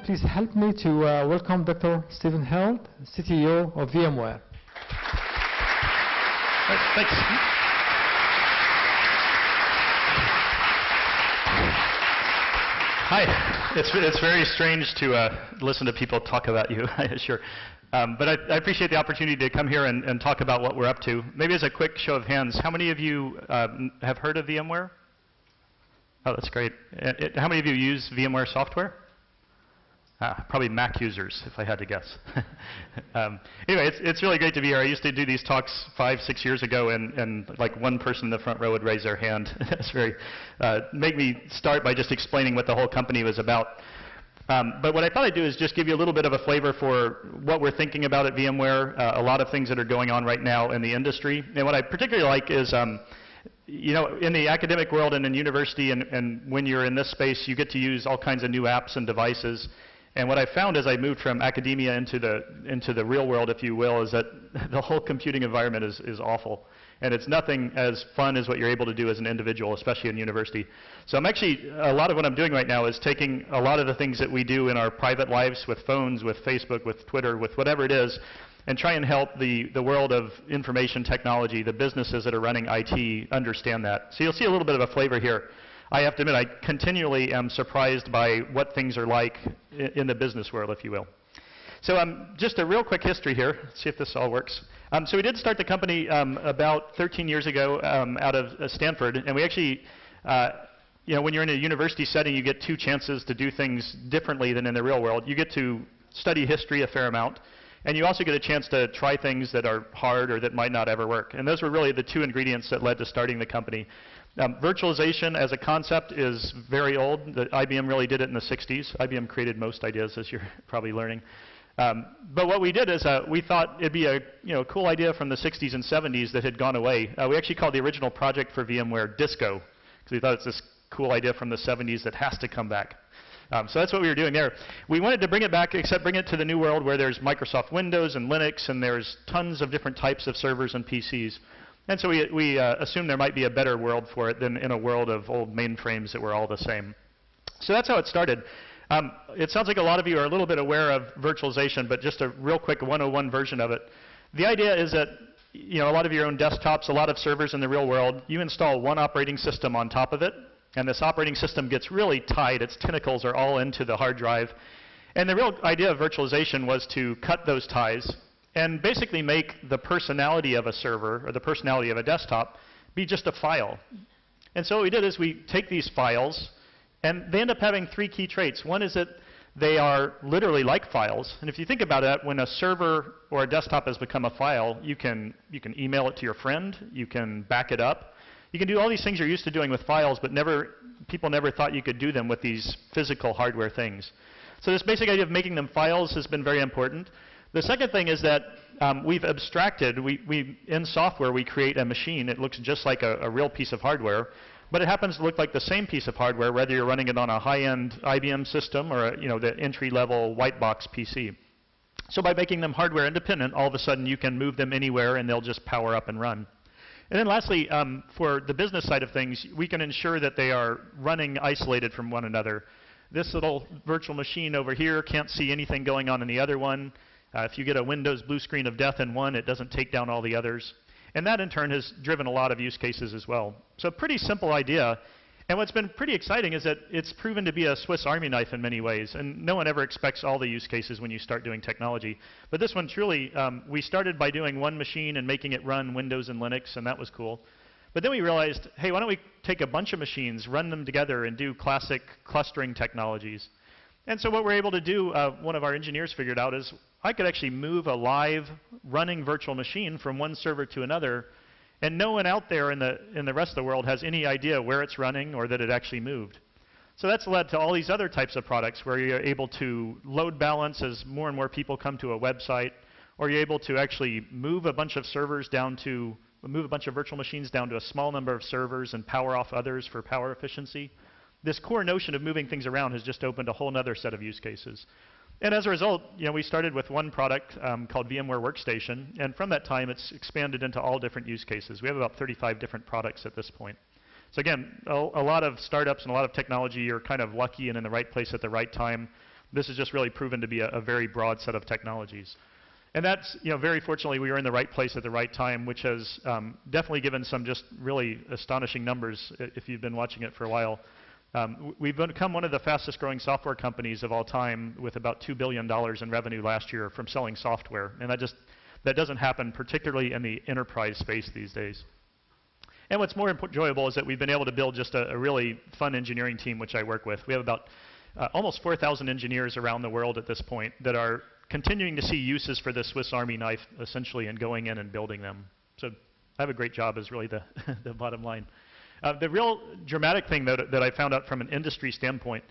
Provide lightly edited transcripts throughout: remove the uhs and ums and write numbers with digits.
please help me to welcome Dr. Stephen Herrod, CTO of VMware. Thanks. Hi. It's very strange to listen to people talk about you, sure. But I appreciate the opportunity to come here and talk about what we're up to. Maybe as a quick show of hands, how many of you have heard of VMware? Oh, that's great. How many of you use VMware software? Probably Mac users, if I had to guess. Anyway, it's really great to be here. I used to do these talks 5, 6 years ago, and like one person in the front row would raise their hand. That's very make me start by just explaining what the whole company was about. But what I thought I'd do is just give you a little bit of a flavor for what we're thinking about at VMware, a lot of things that are going on right now in the industry. And what I particularly like is, you know, in the academic world and in university, and when you're in this space, you get to use all kinds of new apps and devices. And what I found as I moved from academia into the real world, if you will, is that the whole computing environment is awful. And it's nothing as fun as what you're able to do as an individual, especially in university. So I'm actually, a lot of what I'm doing right now is taking a lot of the things that we do in our private lives with phones, with Facebook, with Twitter, with whatever it is, and try and help the world of information technology, the businesses that are running IT, understand that. So you'll see a little bit of a flavor here. I have to admit, I continually am surprised by what things are like in the business world, if you will. So just a real quick history here. Let's see if this all works. So we did start the company about 13 years ago out of Stanford, and we actually, you know, when you're in a university setting, you get 2 chances to do things differently than in the real world. You get to study history a fair amount, and you also get a chance to try things that are hard or that might not ever work. And those were really the 2 ingredients that led to starting the company. Virtualization as a concept is very old. IBM really did it in the 60s. IBM created most ideas, as you're probably learning. But what we did is we thought it'd be a cool idea from the 60s and 70s that had gone away. We actually called the original project for VMware Disco, because we thought it's this cool idea from the 70s that has to come back. So that's what we were doing there. We wanted to bring it back, except bring it to the new world where there's Microsoft Windows and Linux, and there's tons of different types of servers and PCs. And so we assumed there might be a better world for it than in a world of old mainframes that were all the same. So that's how it started. It sounds like a lot of you are a little bit aware of virtualization, but just a real quick 101 version of it. The idea is that a lot of your own desktops, a lot of servers in the real world, you install one operating system on top of it, and this operating system gets really tight. Its tentacles are all into the hard drive. And the real idea of virtualization was to cut those ties and basically make the personality of a server or the personality of a desktop be just a file. And so what we did is we take these files, and they end up having 3 key traits. One is that they are literally like files. And if you think about it, when a server or a desktop has become a file, you can email it to your friend, you can back it up, you can do all these things you're used to doing with files, but people never thought you could do them with these physical hardware things. So this basic idea of making them files has been very important. The second thing is that we've abstracted. In software, we create a machine. It looks just like a real piece of hardware, but it happens to look like the same piece of hardware, whether you're running it on a high-end IBM system or the entry-level white box PC. So by making them hardware independent, all of a sudden you can move them anywhere, and they'll just power up and run. And then lastly, for the business side of things, we can ensure that they are running isolated from one another. This little virtual machine over here can't see anything going on in the other one. If you get a Windows blue screen of death in one, it doesn't take down all the others. And that, in turn, has driven a lot of use cases as well. So pretty simple idea. And what's been pretty exciting is that it's proven to be a Swiss Army knife in many ways. And no one ever expects all the use cases when you start doing technology. But this one truly, we started by doing one machine and making it run Windows and Linux, and that was cool. But then we realized, hey, why don't we take a bunch of machines, run them together, and do classic clustering technologies? And so what we're able to do, one of our engineers figured out, is I could actually move a live running virtual machine from one server to another, and no one out there in the rest of the world has any idea where it's running or that it actually moved. So that's led to all these other types of products where you're able to load balance as more and more people come to a website, or you're able to actually move a bunch of servers move a bunch of virtual machines down to a small number of servers and power off others for power efficiency. This core notion of moving things around has just opened a whole other set of use cases. And as a result, we started with one product called VMware Workstation, and from that time it's expanded into all different use cases. We have about 35 different products at this point. So again, a lot of startups and a lot of technology are kind of lucky and in the right place at the right time. This has just really proven to be a very broad set of technologies. And that's, very fortunately, we were in the right place at the right time, which has definitely given some just really astonishing numbers if you've been watching it for a while. We've become one of the fastest growing software companies of all time with about $2 billion in revenue last year from selling software. And that doesn't happen particularly in the enterprise space these days. And what's more enjoyable is that we've been able to build just a really fun engineering team, which I work with. We have about almost 4,000 engineers around the world at this point that are continuing to see uses for the Swiss Army knife, essentially, and going in and building them. So I have a great job is really the, the bottom line. The real dramatic thing that I found out from an industry standpoint,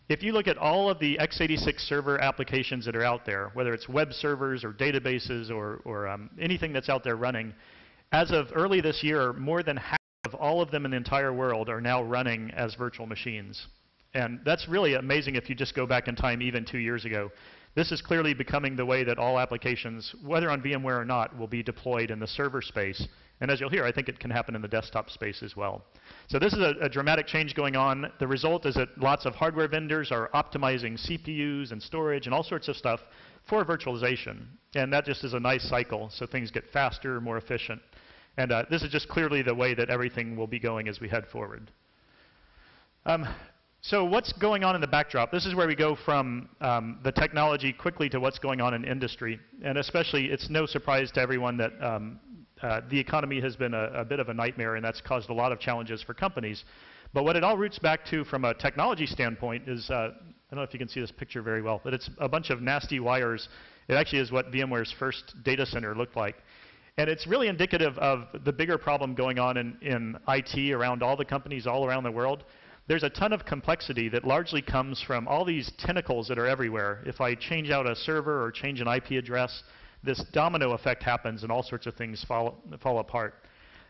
if you look at all of the x86 server applications that are out there, whether it's web servers or databases or anything that's out there running, as of early this year, more than half of all of them in the entire world are now running as virtual machines. And that's really amazing if you just go back in time even 2 years ago. This is clearly becoming the way that all applications, whether on VMware or not, will be deployed in the server space. And as you'll hear, I think it can happen in the desktop space as well. So this is a dramatic change going on. The result is that lots of hardware vendors are optimizing CPUs and storage and all sorts of stuff for virtualization. And that just is a nice cycle, so things get faster, more efficient. And this is just clearly the way that everything will be going as we head forward. So what's going on in the backdrop? This is where we go from the technology quickly to what's going on in industry. And especially, it's no surprise to everyone that the economy has been a bit of a nightmare, and that's caused a lot of challenges for companies. But what it all roots back to from a technology standpoint is, I don't know if you can see this picture very well, but it's a bunch of nasty wires. It actually is what VMware's first data center looked like. And it's really indicative of the bigger problem going on in IT around all the companies all around the world. There's a ton of complexity that largely comes from all these tentacles that are everywhere. If I change out a server or change an IP address, this domino effect happens and all sorts of things fall apart.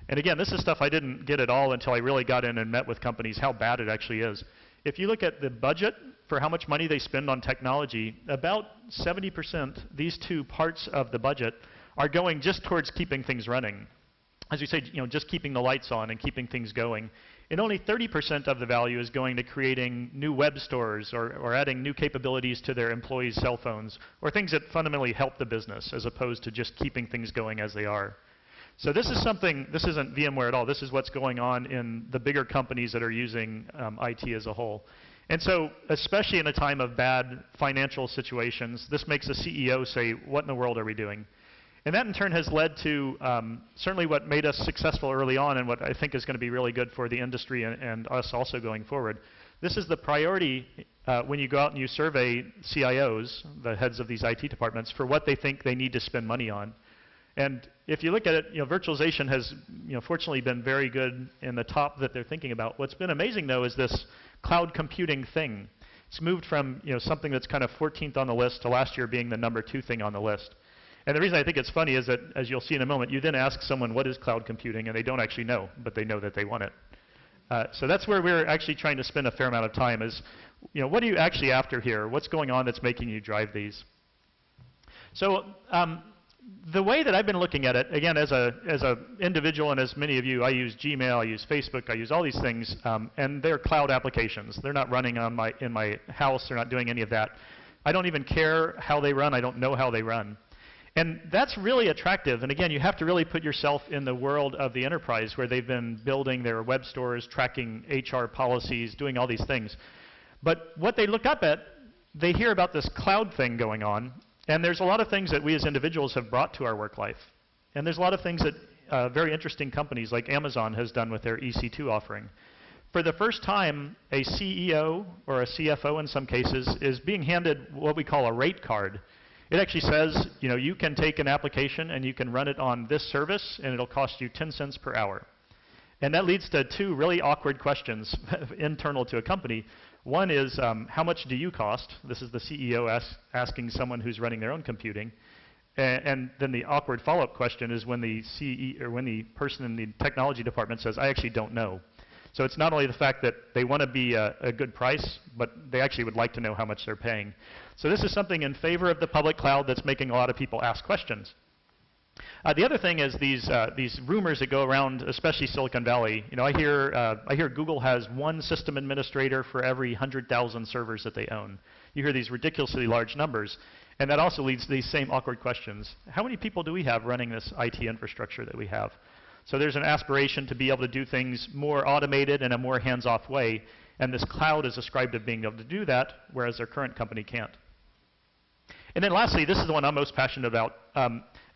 And again, this is stuff I didn't get at all until I really got in and met with companies how bad it actually is. If you look at the budget for how much money they spend on technology, about 70%, these two parts of the budget, are going just towards keeping things running. As we say, just keeping the lights on and keeping things going. And only 30% of the value is going to creating new web stores or adding new capabilities to their employees' cell phones, or things that fundamentally help the business as opposed to just keeping things going as they are. So this is something, this isn't VMware at all. This is what's going on in the bigger companies that are using IT as a whole. And so, especially in a time of bad financial situations, this makes a CEO say, what in the world are we doing? And that in turn has led to certainly what made us successful early on and what I think is going to be really good for the industry and us also going forward. This is the priority when you go out and you survey CIOs, the heads of these IT departments, for what they think they need to spend money on. And if you look at it, virtualization has fortunately been very good in the top that they're thinking about. What's been amazing though is this cloud computing thing. It's moved from something that's kind of 14th on the list to last year being the #2 thing on the list. And the reason I think it's funny is that, as you'll see in a moment, you then ask someone what is cloud computing, and they don't actually know, but they know that they want it. So that's where we're actually trying to spend a fair amount of time is, what are you actually after here? What's going on that's making you drive these? So the way that I've been looking at it, again, as a individual and as many of you, I use Gmail, I use Facebook, I use all these things, and they're cloud applications. They're not running on in my house. They're not doing any of that. I don't even care how they run. I don't know how they run. And that's really attractive. And again, you have to really put yourself in the world of the enterprise where they've been building their web stores, tracking HR policies, doing all these things. But what they look up at, they hear about this cloud thing going on. And there's a lot of things that we as individuals have brought to our work life. And there's a lot of things that very interesting companies like Amazon has done with their EC2 offering. For the first time, a CEO or a CFO in some cases is being handed what we call a rate card. It actually says, you can take an application and you can run it on this service and it'll cost you 10 cents per hour. And that leads to two really awkward questions internal to a company. One is, how much do you cost? This is the CEO asking someone who's running their own computing. And then the awkward follow-up question is when the person in the technology department says, I actually don't know. So it's not only the fact that they want to be a good price, but they actually would like to know how much they're paying. So this is something in favor of the public cloud that's making a lot of people ask questions. The other thing is these rumors that go around, especially Silicon Valley. You know, I hear Google has one system administrator for every 100,000 servers that they own. You hear these ridiculously large numbers, and that also leads to these same awkward questions. How many people do we have running this IT infrastructure that we have? So there's an aspiration to be able to do things more automated in a more hands-off way, and this cloud is ascribed to being able to do that, whereas their current company can't. And then lastly, this is the one I'm most passionate about.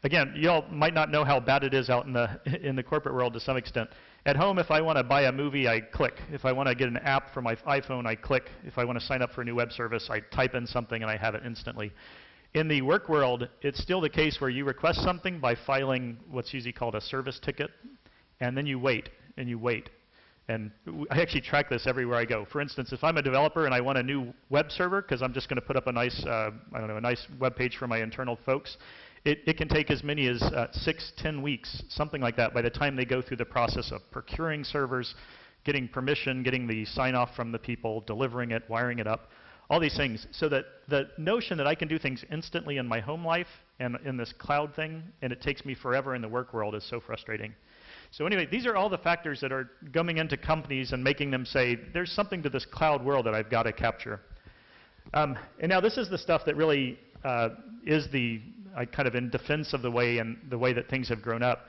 Again, you all might not know how bad it is out in the corporate world to some extent. At home, if I want to buy a movie, I click. If I want to get an app for my iPhone, I click. If I want to sign up for a new web service, I type in something and I have it instantly. In the work world, it's still the case where you request something by filing what's usually called a service ticket, and then you wait, and you wait. And I actually track this everywhere I go. For instance, if I'm a developer and I want a new web server, because I'm just going to put up a nice, I don't know, a nice web page for my internal folks, it can take as many as 6-10 weeks, something like that, by the time they go through the process of procuring servers, getting permission, getting the sign-off from the people, delivering it, wiring it up, all these things. So that the notion that I can do things instantly in my home life and in this cloud thing, and it takes me forever in the work world, is so frustrating. So anyway, these are all the factors that are coming into companies and making them say, there's something to this cloud world that I've got to capture. And now this is the stuff that really is the kind of in defense of the way that things have grown up.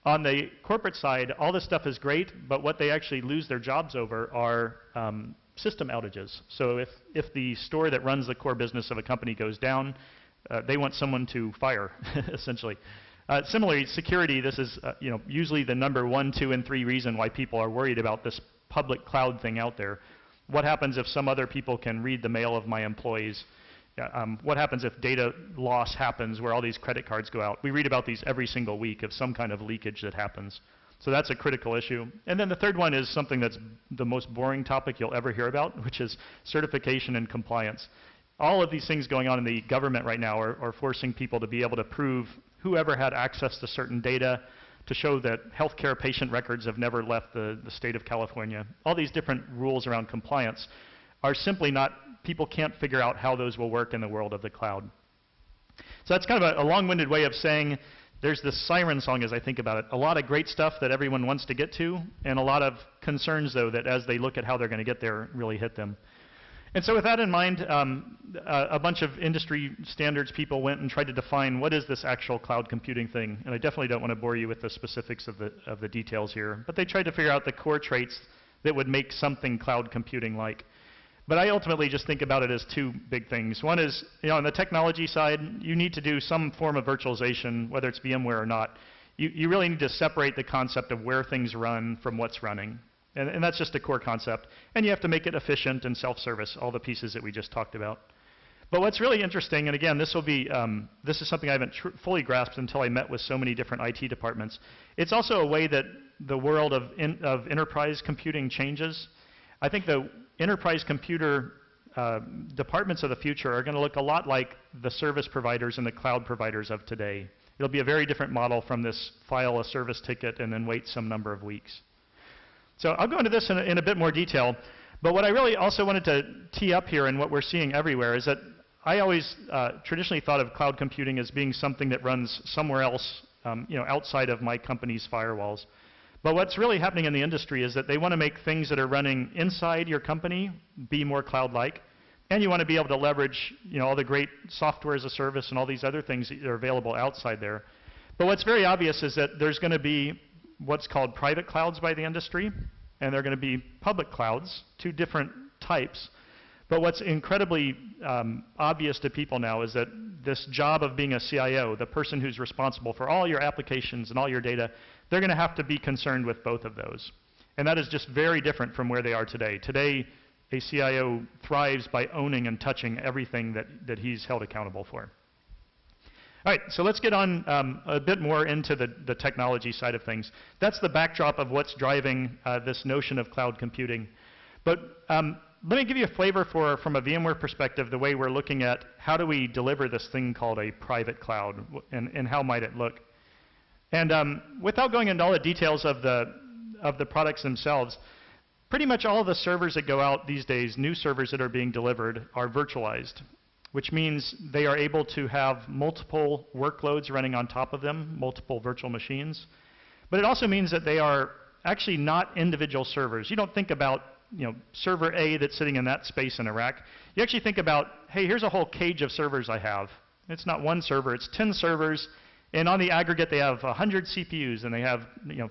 On the corporate side, all this stuff is great, but what they actually lose their jobs over are system outages. So if the store that runs the core business of a company goes down, they want someone to fire, essentially. Similarly, security, this is usually the number 1, 2, and 3 reason why people are worried about this public cloud thing out there. What happens if some other people can read the mail of my employees? What happens if data loss happens where all these credit cards go out? We read about these every single week of some kind of leakage that happens. So that's a critical issue. And then the third one is something that's the most boring topic you'll ever hear about, which is certification and compliance. All of these things going on in the government right now are forcing people to be able to prove whoever had access to certain data, to show that healthcare patient records have never left the state of California. All these different rules around compliance are simply not, people can't figure out how those will work in the world of the cloud. So that's kind of a long-winded way of saying there's this siren song as I think about it. A lot of great stuff that everyone wants to get to, and a lot of concerns, though, that as they look at how they're going to get there, really hit them. And so with that in mind, a bunch of industry standards people went and tried to define what is this actual cloud computing thing. And I definitely don't want to bore you with the specifics of the details here. But they tried to figure out the core traits that would make something cloud computing like. But I ultimately just think about it as 2 big things. One is, on the technology side, you need to do some form of virtualization, whether it's VMware or not. You really need to separate the concept of where things run from what's running. And that's just a core concept. And you have to make it efficient and self-service, all the pieces that we just talked about. But what's really interesting, and again, this is something I haven't fully grasped until I met with so many different IT departments. It's also a way that the world of enterprise computing changes. I think the enterprise computer departments of the future are going to look a lot like the service providers and the cloud providers of today. It'll be a very different model from this file a service ticket and then wait some number of weeks. So I'll go into this in a bit more detail. But what I really also wanted to tee up here and what we're seeing everywhere is that I always traditionally thought of cloud computing as being something that runs somewhere else, outside of my company's firewalls. But what's really happening in the industry is that they want to make things that are running inside your company be more cloud-like. And you want to be able to leverage all the great software as a service and all these other things that are available outside there. But what's very obvious is that there's going to be what's called private clouds by the industry, and they're going to be public clouds, 2 different types. But what's incredibly obvious to people now is that this job of being a CIO, the person who's responsible for all your applications and all your data, they're going to have to be concerned with both of those. And that is just very different from where they are today. Today, a CIO thrives by owning and touching everything that he's held accountable for. All right, so let's get on a bit more into the technology side of things. That's the backdrop of what's driving this notion of cloud computing. But let me give you a flavor from a VMware perspective, the way we're looking at how do we deliver this thing called a private cloud, and how might it look. And without going into all the details of the products themselves, pretty much all of the servers that go out these days, new servers that are being delivered, are virtualized. which means they are able to have multiple workloads running on top of them, multiple virtual machines. But it also means that they are actually not individual servers. You don't think about server A that's sitting in that space in a rack. You actually think about, hey, here's a whole cage of servers I have. It's not one server, it's 10 servers, and on the aggregate they have 100 CPUs and they have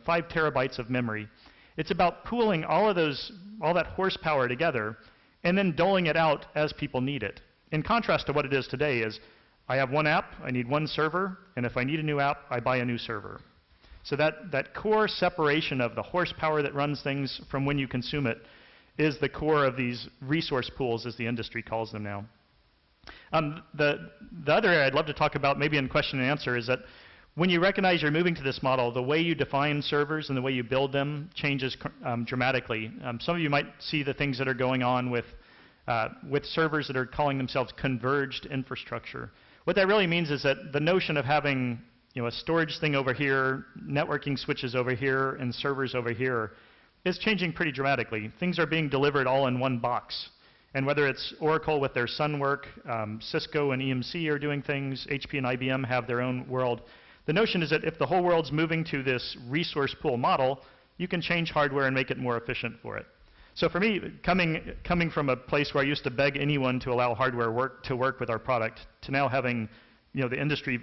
5 terabytes of memory. It's about pooling all that horsepower together and then doling it out as people need it. In contrast to what it is today is, I have one app, I need one server, and if I need a new app, I buy a new server. So that core separation of the horsepower that runs things from when you consume it is the core of these resource pools, as the industry calls them now. The other area I'd love to talk about, maybe in question and answer, is that when you recognize you're moving to this model, the way you define servers and the way you build them changes dramatically. Some of you might see the things that are going on with servers that are calling themselves converged infrastructure. What that really means is that the notion of having a storage thing over here, networking switches over here, and servers over here is changing pretty dramatically. Things are being delivered all in one box. And whether it's Oracle with their Sunwork, Cisco and EMC are doing things, HP and IBM have their own world. The notion is that if the whole world's moving to this resource pool model, you can change hardware and make it more efficient for it. So for me, coming from a place where I used to beg anyone to allow hardware to work with our product, to now having the industry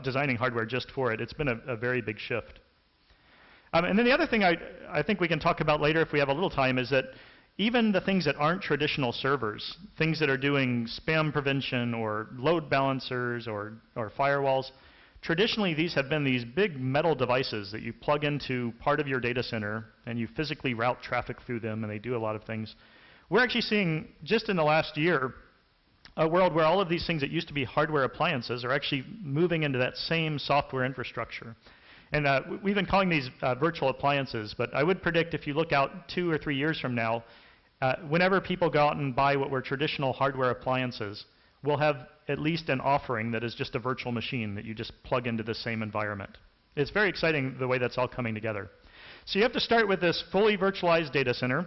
designing hardware just for it, it's been a very big shift. And then the other thing I think we can talk about later if we have a little time is that even the things that aren't traditional servers, things that are doing spam prevention or load balancers or firewalls, traditionally these have been these big metal devices that you plug into part of your data center and you physically route traffic through them, and they do a lot of things. We're actually seeing, just in the last year, a world where all of these things that used to be hardware appliances are actually moving into that same software infrastructure. And we've been calling these virtual appliances, but I would predict if you look out 2 or 3 years from now, whenever people go out and buy what were traditional hardware appliances, we'll have at least an offering that is just a virtual machine that you just plug into the same environment. It's very exciting the way that's all coming together. So you have to start with this fully virtualized data center.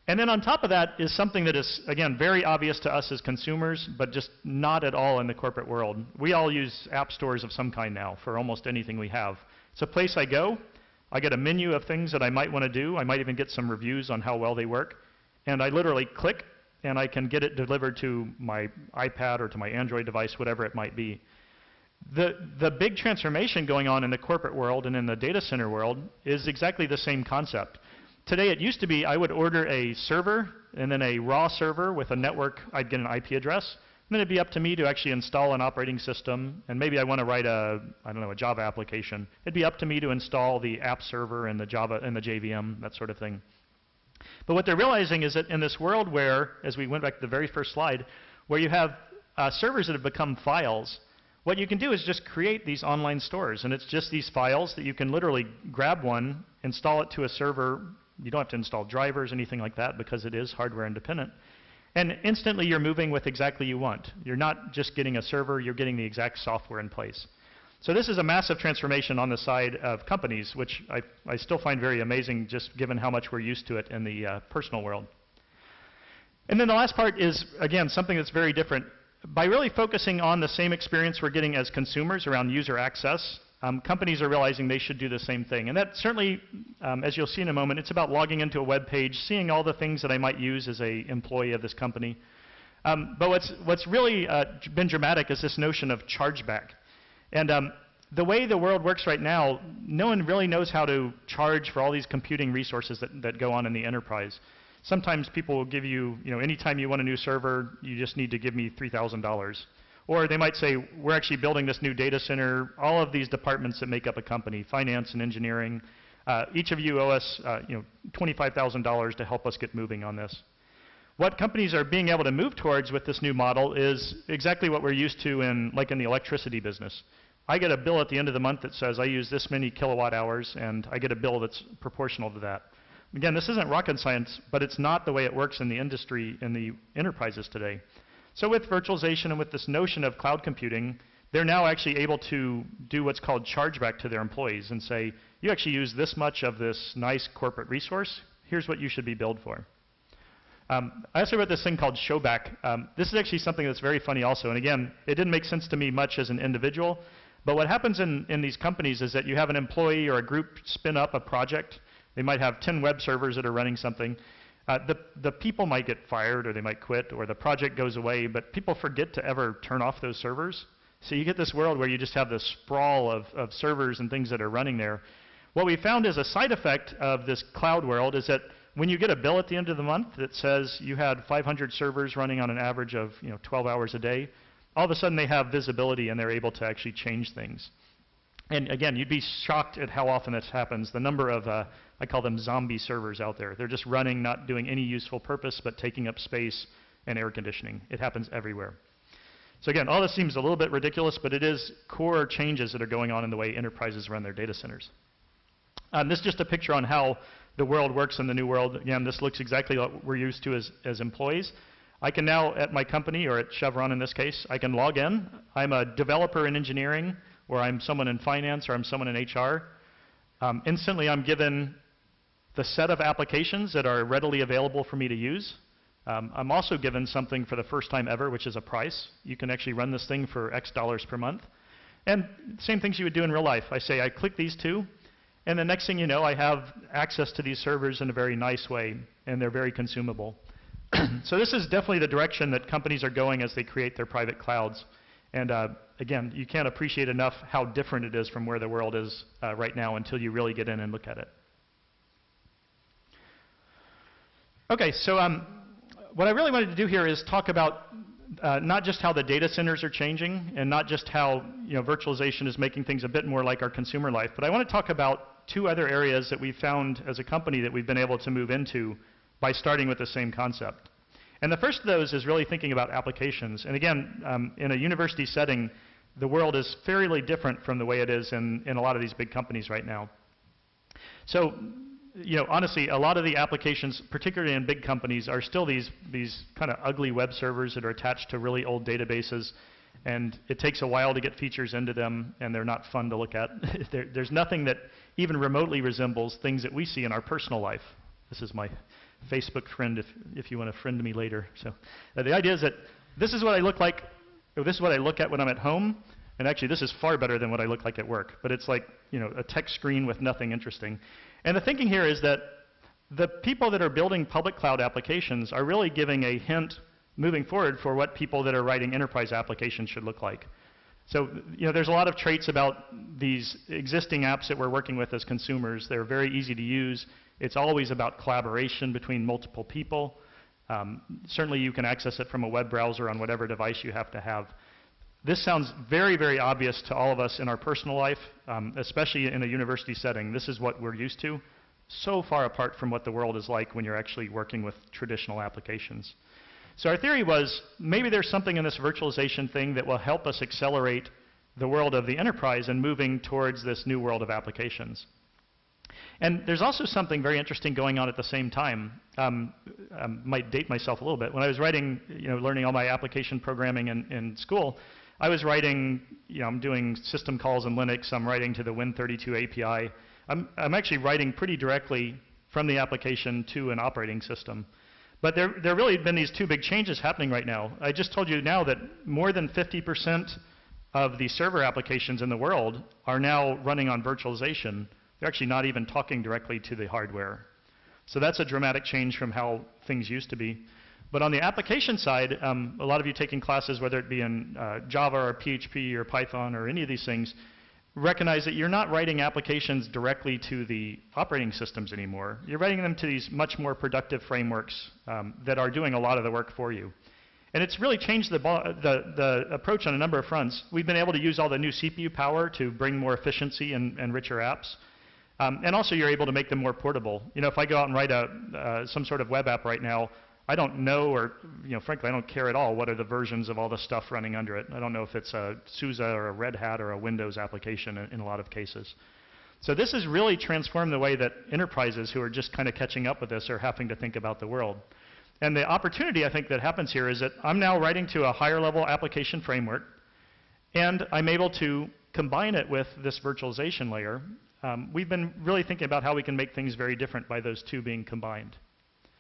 And then on top of that is something that is, again, very obvious to us as consumers, but just not at all in the corporate world. We all use app stores of some kind now for almost anything we have. It's a place I go. I get a menu of things that I might want to do. I might even get some reviews on how well they work. And I literally click, and I can get it delivered to my iPad or to my Android device, whatever it might be. The big transformation going on in the corporate world and in the data center world is exactly the same concept. Today it used to be I would order a server and then a raw server with a network. I'd get an IP address. And then it'd be up to me to actually install an operating system, and maybe I want to write a Java application. It'd be up to me to install the app server and the Java and the JVM, that sort of thing. But what they're realizing is that in this world where, as we went back to the very first slide, where you have servers that have become files, what you can do is just create these online stores, and it's just these files that you can literally grab one, install it to a server. You don't have to install drivers, anything like that, because it is hardware independent. And instantly you're moving with exactly what you want. You're not just getting a server, you're getting the exact software in place. So this is a massive transformation on the side of companies, which I still find very amazing, just given how much we're used to it in the personal world. And then the last part is, again, something that's very different. By really focusing on the same experience we're getting as consumers around user access, companies are realizing they should do the same thing. And that certainly, as you'll see in a moment, it's about logging into a web page, seeing all the things that I might use as an employee of this company. But what's really been dramatic is this notion of chargeback. And the way the world works right now, no one really knows how to charge for all these computing resources that go on in the enterprise. Sometimes people will give you, anytime you want a new server, you just need to give me $3,000. Or they might say, we're actually building this new data center. All of these departments that make up a company, finance and engineering, each of you owe us $25,000 to help us get moving on this. What companies are being able to move towards with this new model is exactly what we're used to in the electricity business. I get a bill at the end of the month that says I use this many kilowatt hours, and I get a bill that's proportional to that. Again, this isn't rocket science, but it's not the way it works in the industry, in the enterprises today. So with virtualization and with this notion of cloud computing, they're now actually able to do what's called chargeback to their employees and say, you actually use this much of this nice corporate resource, here's what you should be billed for. I also wrote this thing called Showback. This is actually something that's very funny also. And again, it didn't make sense to me much as an individual. But what happens in these companies is that you have an employee or a group spin up a project. They might have 10 web servers that are running something. The people might get fired, or they might quit, or the project goes away, but people forget to ever turn off those servers. So you get this world where you just have this sprawl of servers and things that are running there. What we found as a side effect of this cloud world is that when you get a bill at the end of the month that says you had 500 servers running on an average of 12 hours a day, all of a sudden they have visibility and they're able to actually change things. And again, you'd be shocked at how often this happens. The number of, I call them zombie servers out there. They're just running, not doing any useful purpose, but taking up space and air conditioning. It happens everywhere. So again, all this seems a little bit ridiculous, but it is core changes that are going on in the way enterprises run their data centers. This is just a picture on how the world works in the new world. Again, this looks exactly like what we're used to as employees. I can now, at my company, or at Chevron in this case, I can log in. I'm a developer in engineering, or I'm someone in finance, or I'm someone in HR. Instantly, I'm given the set of applications that are readily available for me to use. I'm also given something for the first time ever, which is a price. You can actually run this thing for X dollars per month. And same things you would do in real life. I say, I click these two, and the next thing you know, I have access to these servers in a very nice way, and they're very consumable. So this is definitely the direction that companies are going as they create their private clouds. And again, you can't appreciate enough how different it is from where the world is right now until you really get in and look at it. Okay, so what I really wanted to do here is talk about not just how the data centers are changing and not just how virtualization is making things a bit more like our consumer life, but I want to talk about two other areas that we found as a company that we've been able to move into by starting with the same concept. And the first of those is really thinking about applications. And again, in a university setting, the world is fairly different from the way it is in a lot of these big companies right now. So, honestly, a lot of the applications, particularly in big companies, are still these kind of ugly web servers that are attached to really old databases. And it takes a while to get features into them, and they're not fun to look at. There's nothing that even remotely resembles things that we see in our personal life. This is my Facebook friend if you want to friend me later. So the idea is that this is what I look like, or this is what I look at when I'm at home, and actually this is far better than what I look like at work. But it's like a text screen with nothing interesting. And the thinking here is that the people that are building public cloud applications are really giving a hint moving forward for what people that are writing enterprise applications should look like. So there's a lot of traits about these existing apps that we're working with as consumers. They're very easy to use. It's always about collaboration between multiple people. Certainly you can access it from a web browser on whatever device you have to have. This sounds very, very obvious to all of us in our personal life, especially in a university setting. This is what we're used to, so far apart from what the world is like when you're actually working with traditional applications. So our theory was maybe there's something in this virtualization thing that will help us accelerate the world of the enterprise and moving towards this new world of applications. And there's also something very interesting going on at the same time. I might date myself a little bit. When I was writing, learning all my application programming in school, I was writing, I'm doing system calls in Linux. I'm writing to the Win32 API. I'm actually writing pretty directly from the application to an operating system. But there really have been these two big changes happening right now. I just told you now that more than 50% of the server applications in the world are now running on virtualization. They're actually not even talking directly to the hardware. So that's a dramatic change from how things used to be. But on the application side, a lot of you taking classes, whether it be in Java or PHP or Python or any of these things, recognize that you're not writing applications directly to the operating systems anymore. You're writing them to these much more productive frameworks that are doing a lot of the work for you. And it's really changed the approach on a number of fronts. We've been able to use all the new CPU power to bring more efficiency and richer apps. And also you're able to make them more portable. If I go out and write some sort of web app right now, I don't know, or frankly, I don't care at all what are the versions of all the stuff running under it. I don't know if it's a SUSE or a Red Hat or a Windows application in a lot of cases. So this has really transformed the way that enterprises who are just kind of catching up with this are having to think about the world. And the opportunity, I think, that happens here is that I'm now writing to a higher level application framework, and I'm able to combine it with this virtualization layer. We've been really thinking about how we can make things very different by those two being combined.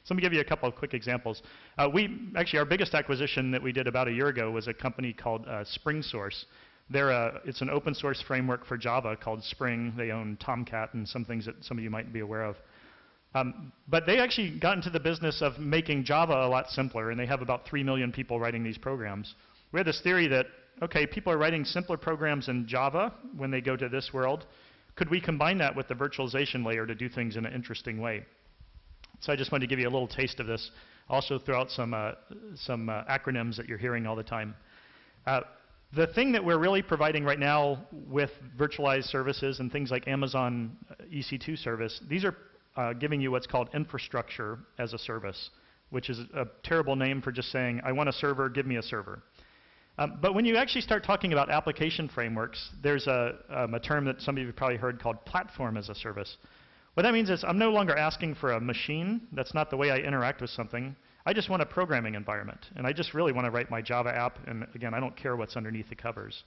So let me give you a couple of quick examples. Actually, our biggest acquisition that we did about a year ago was a company called SpringSource. It's an open source framework for Java called Spring. They own Tomcat and some things that some of you might be aware of. But they actually got into the business of making Java a lot simpler, and they have about 3 million people writing these programs. We had this theory that, okay, people are writing simpler programs in Java when they go to this world. Could we combine that with the virtualization layer to do things in an interesting way? So I just wanted to give you a little taste of this. Also throw out some acronyms that you're hearing all the time. The thing that we're really providing right now with virtualized services and things like Amazon EC2 service, these are giving you what's called infrastructure as a service, which is a terrible name for just saying, I want a server, give me a server. But when you actually start talking about application frameworks, there's a term that some of you have probably heard called platform as a service. What that means is I'm no longer asking for a machine. That's not the way I interact with something. I just want a programming environment, and I just really want to write my Java app, and again, I don't care what's underneath the covers.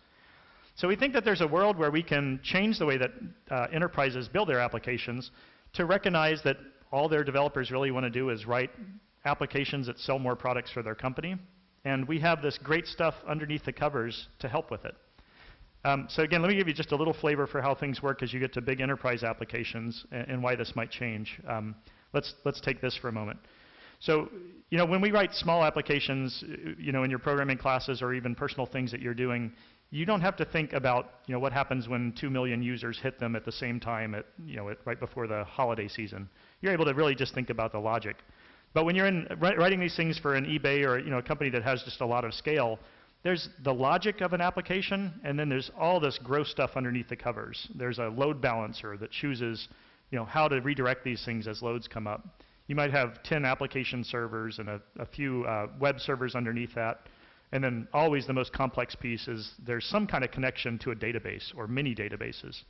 So we think that there's a world where we can change the way that enterprises build their applications to recognize that all their developers really want to do is write applications that sell more products for their company, and we have this great stuff underneath the covers to help with it. So again, let me give you just a little flavor for how things work as you get to big enterprise applications and why this might change. Let's take this for a moment. So, when we write small applications, in your programming classes or even personal things that you're doing, you don't have to think about, what happens when 2 million users hit them at the same time right before the holiday season. You're able to really just think about the logic. But when you're writing these things for an eBay or a company that has just a lot of scale, there's the logic of an application, and then there's all this gross stuff underneath the covers. There's a load balancer that chooses, how to redirect these things as loads come up. You might have 10 application servers and a few web servers underneath that. And then always the most complex piece is there's some kind of connection to a database or mini databases.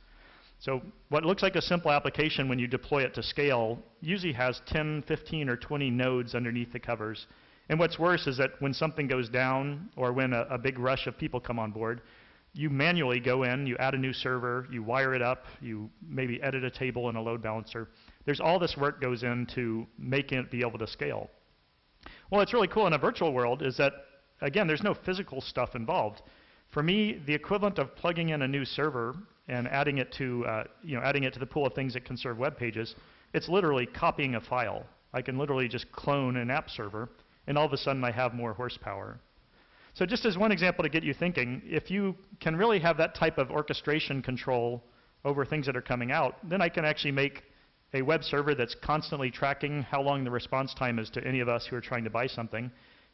So what looks like a simple application when you deploy it to scale usually has 10, 15, or 20 nodes underneath the covers. And what's worse is that when something goes down or when a big rush of people come on board, you manually go in, you add a new server, you wire it up, you maybe edit a table in a load balancer. There's all this work goes into making it be able to scale. Well, what's really cool in a virtual world is that, again, there's no physical stuff involved. For me, the equivalent of plugging in a new server and adding it to the pool of things that can serve web pages, it's literally copying a file. I can literally just clone an app server, and all of a sudden I have more horsepower. So just as one example to get you thinking, if you can really have that type of orchestration control over things that are coming out, then I can actually make a web server that's constantly tracking how long the response time is to any of us who are trying to buy something,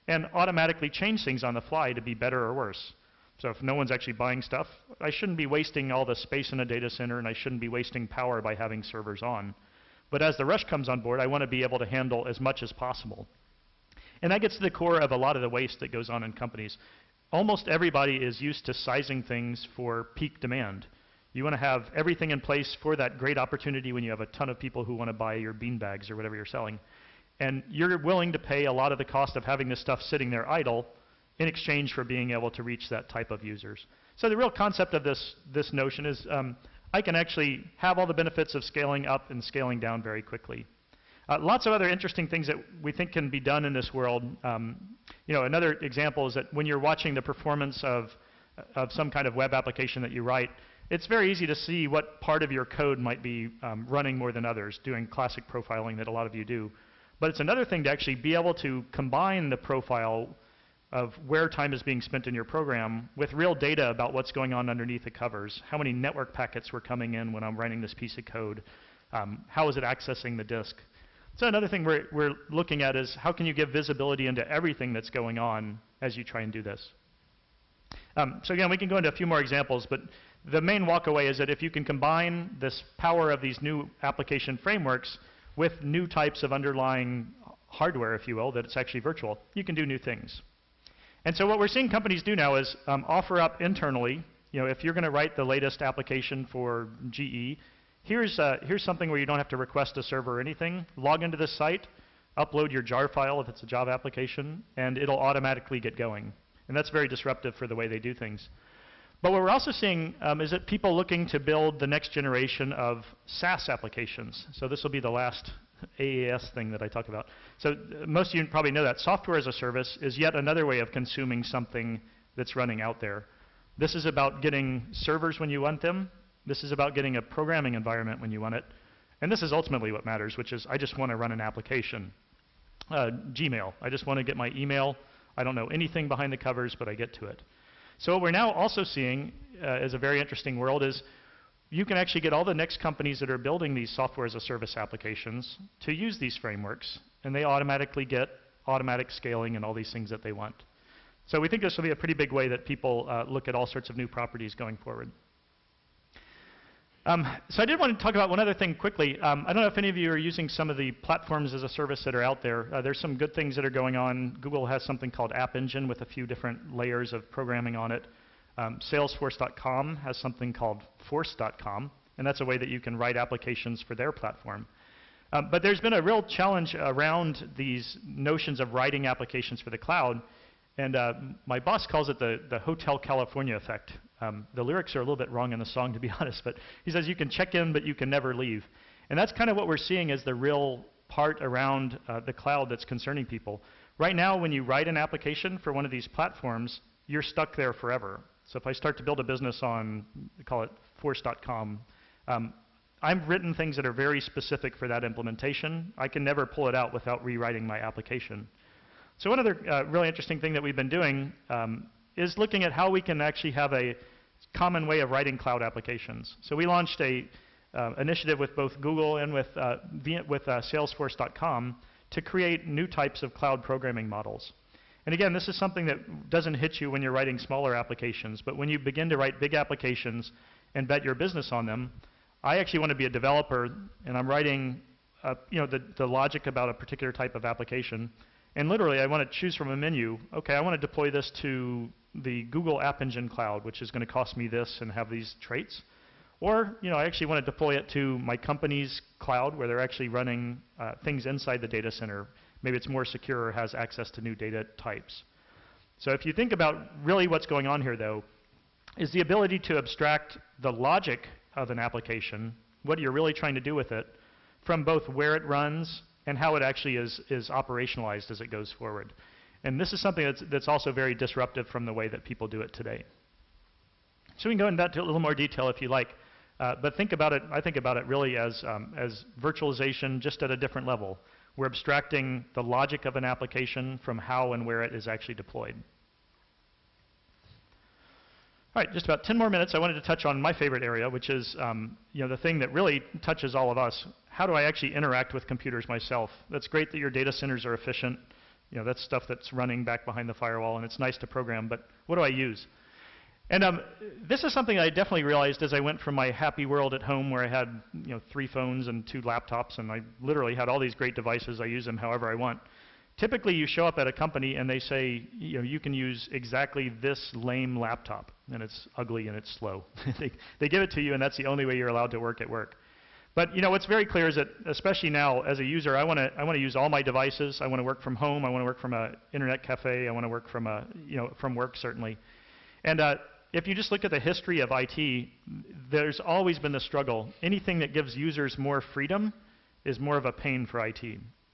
and automatically change things on the fly to be better or worse. So if no one's actually buying stuff, I shouldn't be wasting all the space in a data center, and I shouldn't be wasting power by having servers on. But as the rush comes on board, I want to be able to handle as much as possible. And that gets to the core of a lot of the waste that goes on in companies. Almost everybody is used to sizing things for peak demand. You want to have everything in place for that great opportunity when you have a ton of people who want to buy your beanbags or whatever you're selling. And you're willing to pay a lot of the cost of having this stuff sitting there idle in exchange for being able to reach that type of users. So the real concept of this notion is I can actually have all the benefits of scaling up and scaling down very quickly. Lots of other interesting things that we think can be done in this world. Another example is that when you're watching the performance of some kind of web application that you write, it's very easy to see what part of your code might be running more than others, doing classic profiling that a lot of you do. But it's another thing to actually be able to combine the profile of where time is being spent in your program with real data about what's going on underneath the covers. How many network packets were coming in when I'm writing this piece of code? How is it accessing the disk? So another thing we're looking at is how can you give visibility into everything that's going on as you try and do this? So again, we can go into a few more examples, but the main walkaway is that if you can combine this power of these new application frameworks with new types of underlying hardware, if you will, that it's actually virtual, you can do new things. And so what we're seeing companies do now is offer up internally, if you're going to write the latest application for GE, here's something where you don't have to request a server or anything. Log into this site, upload your jar file if it's a Java application, and it'll automatically get going. And that's very disruptive for the way they do things. But what we're also seeing is that people looking to build the next generation of SaaS applications. So this will be the last AAS thing that I talk about. So most of you probably know that software as a service is yet another way of consuming something that's running out there. This is about getting servers when you want them. This is about getting a programming environment when you want it. And this is ultimately what matters, which is I just want to run an application. Gmail, I just want to get my email. I don't know anything behind the covers, but I get to it. So what we're now also seeing as a very interesting world is you can actually get all the next companies that are building these software as a service applications to use these frameworks, and they automatically get automatic scaling and all these things that they want. So we think this will be a pretty big way that people look at all sorts of new properties going forward. So I did want to talk about one other thing quickly. I don't know if any of you are using some of the platforms as a service that are out there. There's some good things that are going on. Google has something called App Engine with a few different layers of programming on it. Salesforce.com has something called Force.com, and that's a way that you can write applications for their platform. But there's been a real challenge around these notions of writing applications for the cloud, and my boss calls it the Hotel California effect. The lyrics are a little bit wrong in the song, to be honest, but he says you can check in, but you can never leave. And that's kind of what we're seeing as the real part around the cloud that's concerning people. Right now, when you write an application for one of these platforms, you're stuck there forever. So if I start to build a business on, we call it Force.com, I've written things that are very specific for that implementation. I can never pull it out without rewriting my application. So one other really interesting thing that we've been doing is looking at how we can actually have a common way of writing cloud applications. So we launched a initiative with both Google and with Salesforce.com to create new types of cloud programming models. And again, this is something that doesn't hit you when you're writing smaller applications, but when you begin to write big applications and bet your business on them, I actually want to be a developer, and I'm writing the logic about a particular type of application. And literally, I want to choose from a menu. Okay, I want to deploy this to the Google App Engine cloud, which is going to cost me this and have these traits. Or, I actually want to deploy it to my company's cloud, where they're actually running things inside the data center. Maybe it's more secure or has access to new data types. So if you think about really what's going on here, though, is the ability to abstract the logic of an application, what you're really trying to do with it, from both where it runs and how it actually is operationalized as it goes forward. And this is something that's also very disruptive from the way that people do it today. So we can go into that to a little more detail if you like. But think about it, I think about it really as virtualization just at a different level. We're abstracting the logic of an application from how and where it is actually deployed. All right, just about 10 more minutes. I wanted to touch on my favorite area, which is the thing that really touches all of us. How do I actually interact with computers myself? That's great that your data centers are efficient. That's stuff that's running back behind the firewall, and it's nice to program, but what do I use? And this is something I definitely realized as I went from my happy world at home where I had 3 phones and 2 laptops, and I literally had all these great devices. I use them however I want. Typically, you show up at a company and they say, you can use exactly this lame laptop, and it's ugly and it's slow. They give it to you, and that's the only way you're allowed to work at work. But what's very clear is that, especially now as a user, I want to use all my devices. I want to work from home. I want to work from an internet cafe. I want to work from from work certainly. And if you just look at the history of IT, there's always been the struggle. Anything that gives users more freedom is more of a pain for IT.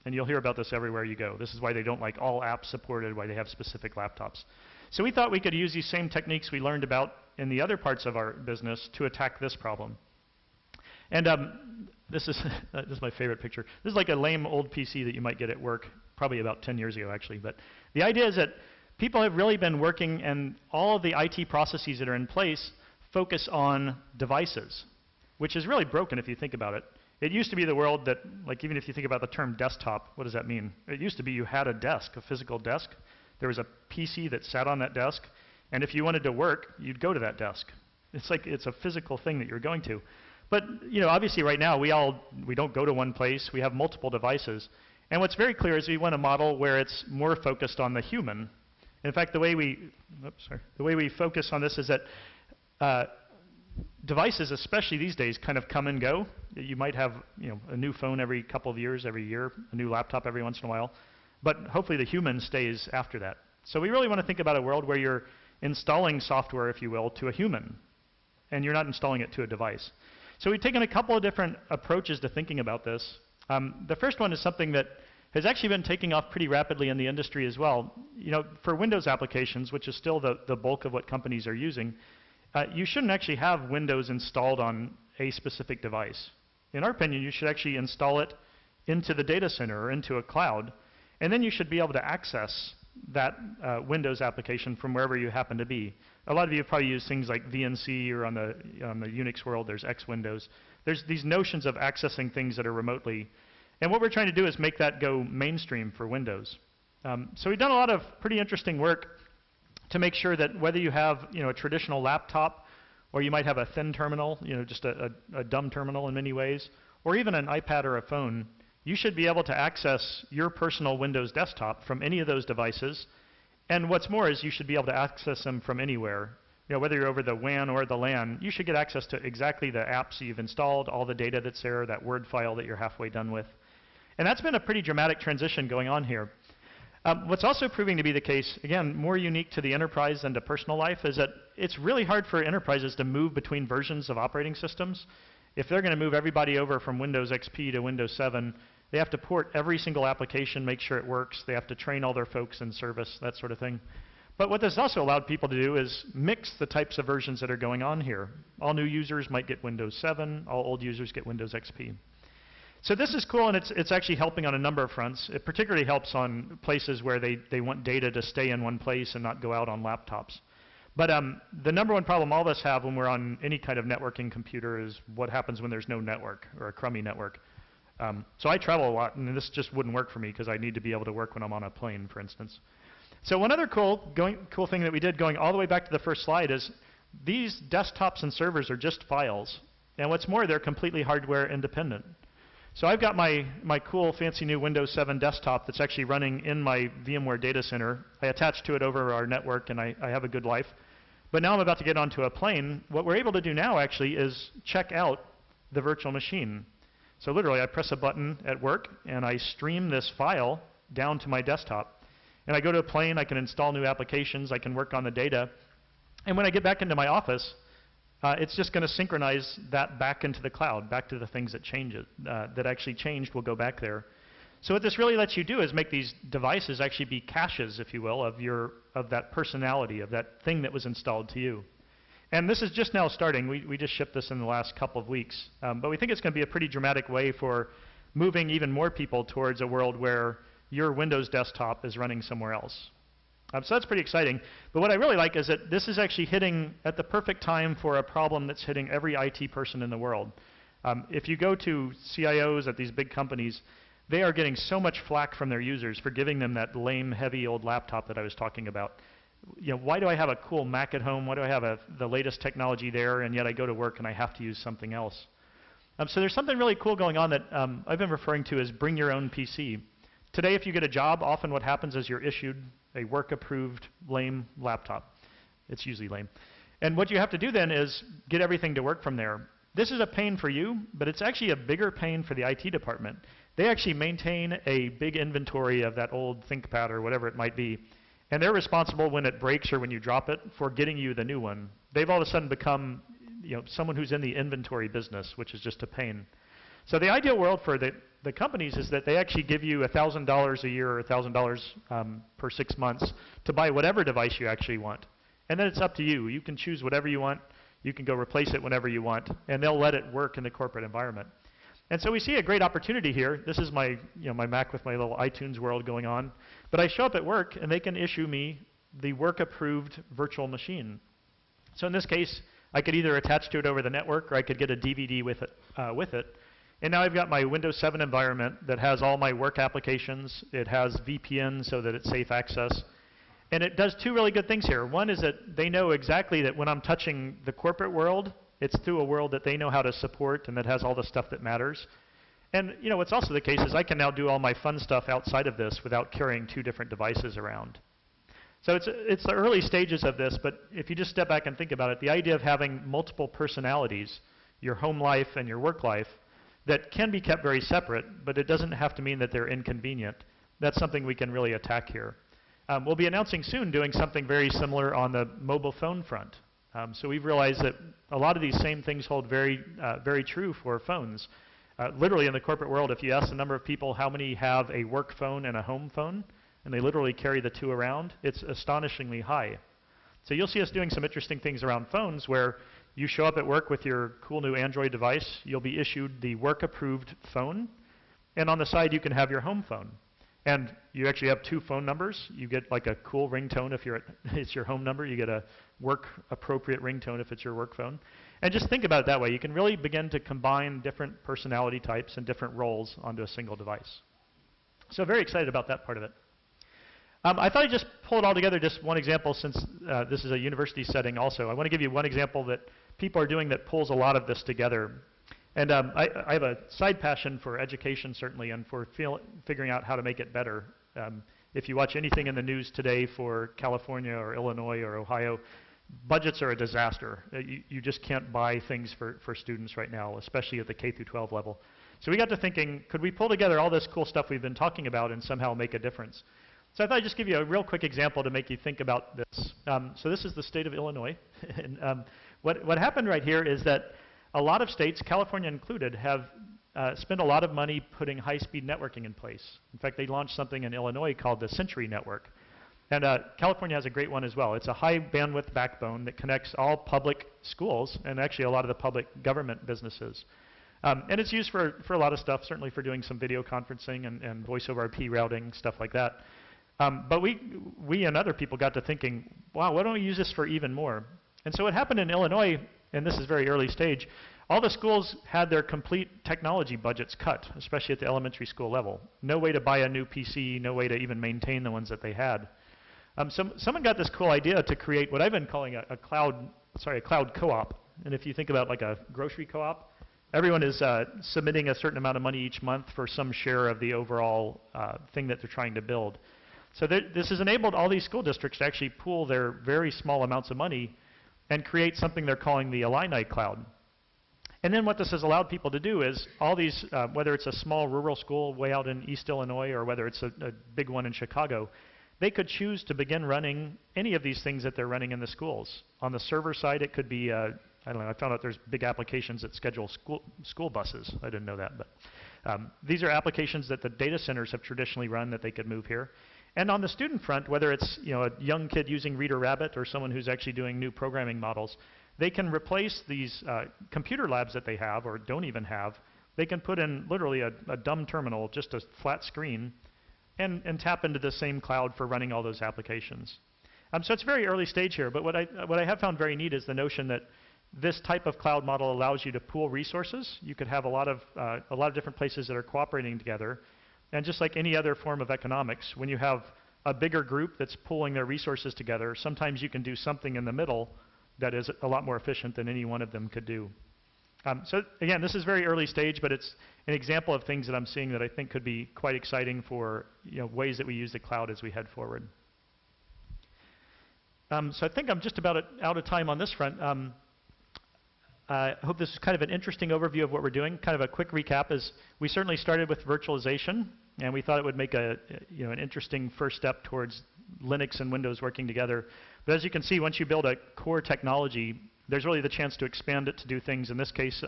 And you'll hear about this everywhere you go. This is why they don't like all apps supported, why they have specific laptops. So we thought we could use these same techniques we learned about in the other parts of our business to attack this problem. And this is my favorite picture. This is like a lame old PC that you might get at work, probably about 10 years ago actually. But the idea is that people have really been working, and all of the IT processes that are in place focus on devices, which is really broken if you think about it. It used to be the world that, like, even if you think about the term desktop, what does that mean? It used to be you had a desk, a physical desk. There was a PC that sat on that desk, and if you wanted to work, you'd go to that desk. It's like it's a physical thing that you're going to. But obviously right now we don't go to one place. We have multiple devices, and what's very clear is we want a model where it's more focused on the human. In fact, the way we focus on this is that devices, especially these days, kind of come and go. You might have a new phone every couple of years, every year, a new laptop every once in a while, but hopefully the human stays after that. So we really want to think about a world where you're installing software, if you will, to a human, and you're not installing it to a device. So we've taken a couple of different approaches to thinking about this. The first one is something that has actually been taking off pretty rapidly in the industry as well. You know, for Windows applications, which is still the bulk of what companies are using, you shouldn't actually have Windows installed on a specific device. In our opinion, you should actually install it into the data center or into a cloud, and then you should be able to access that Windows application from wherever you happen to be. A lot of you have probably used things like VNC, or on the Unix world, there's X Windows. There's these notions of accessing things that are remotely. And what we're trying to do is make that go mainstream for Windows. So we've done a lot of pretty interesting work to make sure that whether you have a traditional laptop, or you might have a thin terminal, just a dumb terminal in many ways, or even an iPad or a phone, you should be able to access your personal Windows desktop from any of those devices. And what's more is you should be able to access them from anywhere. Whether you're over the WAN or the LAN, you should get access to exactly the apps you've installed, all the data that's there, that Word file that you're halfway done with. And that's been a pretty dramatic transition going on here. What's also proving to be the case, again, more unique to the enterprise than to personal life, is that it's really hard for enterprises to move between versions of operating systems. If they're going to move everybody over from Windows XP to Windows 7, they have to port every single application, make sure it works. They have to train all their folks in service, that sort of thing. But what this also allowed people to do is mix the types of versions that are going on here. All new users might get Windows 7. All old users get Windows XP. So this is cool, and it's actually helping on a number of fronts. It particularly helps on places where they want data to stay in one place and not go out on laptops. But the number one problem all of us have when we're on any kind of networking computer is what happens when there's no network, or a crummy network. So I travel a lot, and this just wouldn't work for me because I need to be able to work when I'm on a plane, for instance. So one other cool thing that we did, going all the way back to the first slide, is these desktops and servers are just files. And what's more, they're completely hardware independent. So I've got my cool, fancy new Windows 7 desktop that's actually running in my VMware data center. I attached to it over our network, and I have a good life. But now I'm about to get onto a plane. What we're able to do now, actually, is check out the virtual machine. So literally, I press a button at work, and I stream this file down to my desktop. And I go to a plane, I can install new applications, I can work on the data. And when I get back into my office, it's just going to synchronize that back into the cloud, back to the things that actually changed will go back there. So what this really lets you do is make these devices actually be caches, if you will, of that personality, of that thing that was installed to you. And this is just now starting. We just shipped this in the last couple of weeks. But we think it's going to be a pretty dramatic way for moving even more people towards a world where your Windows desktop is running somewhere else. So that's pretty exciting. But what I really like is that this is actually hitting at the perfect time for a problem that's hitting every IT person in the world. If you go to CIOs at these big companies, they are getting so much flack from their users for giving them that lame, heavy old laptop that I was talking about. Why do I have a cool Mac at home? Why do I have the latest technology there, and yet I go to work and I have to use something else? So there's something really cool going on that I've been referring to as bring your own PC. Today, if you get a job, often what happens is you're issued a work-approved lame laptop. It's usually lame. And what you have to do then is get everything to work from there. This is a pain for you, but it's actually a bigger pain for the IT department. They actually maintain a big inventory of that old ThinkPad or whatever it might be. And they're responsible when it breaks or when you drop it for getting you the new one. They've all of a sudden become someone who's in the inventory business, which is just a pain. So the ideal world for the companies is that they actually give you $1,000 a year or $1,000 per 6 months to buy whatever device you actually want. And then it's up to you. You can choose whatever you want. You can go replace it whenever you want. And they'll let it work in the corporate environment. And so we see a great opportunity here. This is my, my Mac with my little iTunes world going on. But I show up at work, and they can issue me the work-approved virtual machine. So in this case, I could either attach to it over the network, or I could get a DVD with it. And now I've got my Windows 7 environment that has all my work applications. It has VPN so that it's safe access. And it does two really good things here. One is that they know exactly that when I'm touching the corporate world, it's through a world that they know how to support and that has all the stuff that matters. And what's also the case is I can now do all my fun stuff outside of this without carrying two different devices around. So it's the early stages of this, but if you just step back and think about it, the idea of having multiple personalities, your home life and your work life, that can be kept very separate, but it doesn't have to mean that they're inconvenient. That's something we can really attack here. We'll be announcing soon doing something very similar on the mobile phone front. So we've realized that a lot of these same things hold very true for phones. Literally in the corporate world, if you ask the number of people how many have a work phone and a home phone, and they literally carry the two around, it's astonishingly high. So you'll see us doing some interesting things around phones where you show up at work with your cool new Android device, you'll be issued the work-approved phone, and on the side you can have your home phone. And you actually have two phone numbers. You get like a cool ringtone if it's your home number. You get a work-appropriate ringtone if it's your work phone. And just think about it that way. You can really begin to combine different personality types and different roles onto a single device. So very excited about that part of it. I thought I'd just pull it all together, just one example, since this is a university setting also. I want to give you one example that people are doing that pulls a lot of this together. And I have a side passion for education, certainly, and for figuring out how to make it better. If you watch anything in the news today for California or Illinois or Ohio, budgets are a disaster. You just can't buy things for students right now, especially at the K through 12 level. So we got to thinking, could we pull together all this cool stuff we've been talking about and somehow make a difference? So I thought I'd just give you a real quick example to make you think about this. So this is the state of Illinois. And what happened right here is that a lot of states, California included, have spent a lot of money putting high-speed networking in place. In fact, they launched something in Illinois called the Century Network. And California has a great one as well. It's a high-bandwidth backbone that connects all public schools and actually a lot of the public government businesses. And it's used for a lot of stuff, certainly for doing some video conferencing and voice over IP routing, stuff like that. But we and other people got to thinking, wow, why don't we use this for even more? And so what happened in Illinois, and this is very early stage, all the schools had their complete technology budgets cut, especially at the elementary school level. No way to buy a new PC, no way to even maintain the ones that they had. Someone got this cool idea to create what I've been calling a cloud co-op. And if you think about like a grocery co-op, everyone is submitting a certain amount of money each month for some share of the overall thing that they're trying to build. So this has enabled all these school districts to actually pool their very small amounts of money and create something they're calling the Illini Cloud. And then what this has allowed people to do is all these, whether it's a small rural school way out in East Illinois or whether it's a big one in Chicago, they could choose to begin running any of these things that they're running in the schools. On the server side, it could be, I don't know, I found out there's big applications that schedule school buses. I didn't know that, but these are applications that the data centers have traditionally run that they could move here. And on the student front, whether it's a young kid using Reader Rabbit or someone who's actually doing new programming models, they can replace these computer labs that they have or don't even have. They can put in literally a dumb terminal, just a flat screen, and tap into the same cloud for running all those applications. So it's very early stage here, but what I have found very neat is the notion that this type of cloud model allows you to pool resources. You could have a lot of different places that are cooperating together. And just like any other form of economics, when you have a bigger group that's pooling their resources together, sometimes you can do something in the middle that is a lot more efficient than any one of them could do. So again, this is very early stage, but it's an example of things that I'm seeing that I think could be quite exciting for ways that we use the cloud as we head forward. So I think I'm just about out of time on this front. I hope this is kind of an interesting overview of what we're doing. Kind of a quick recap is we certainly started with virtualization, and we thought it would make an interesting first step towards Linux and Windows working together. But as you can see, once you build a core technology, there's really the chance to expand it to do things, in this case,